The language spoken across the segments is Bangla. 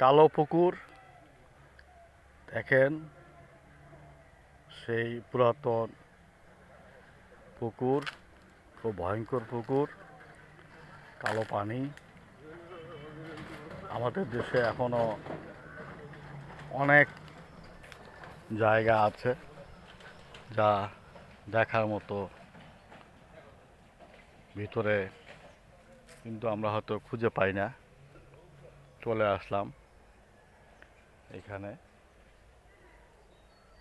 কালো পুকুর দেখেন, সেই পুরাতন পুকুর, খুব ভয়ঙ্কর পুকুর, কালো পানি। আমাদের দেশে এখনো অনেক জায়গা আছে যা দেখার মতো ভিতরে, কিন্তু আমরা হয়তো খুঁজে পাই না। চলে আসলাম এখানে।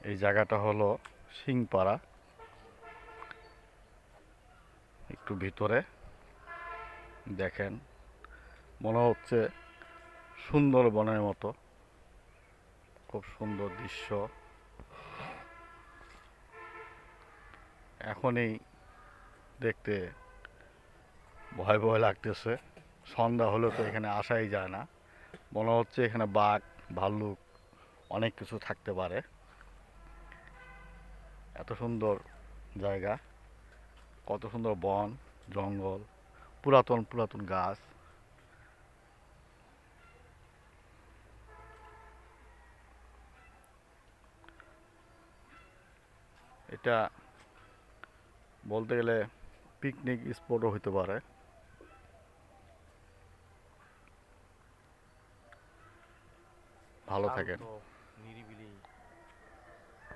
এই জায়গাটা হলো সিংপাড়া, একটু ভিতরে দেখেন, মনে হচ্ছে সুন্দরবনের মতো, খুব সুন্দর দৃশ্য। এখনই দেখতে ভয় ভয় লাগতেছে, সন্ধ্যা হলে তো এখানে আসাই যায় না। মনে হচ্ছে এখানে বাঘ, ভাল্লুক অনেক কিছু থাকতে পারে। এত সুন্দর জায়গা, কত সুন্দর বন জঙ্গল, পুরাতন পুরাতন গাছ। এটা বলতে গেলে পিকনিক স্পটও হতে পারে। ভালো থাকেন।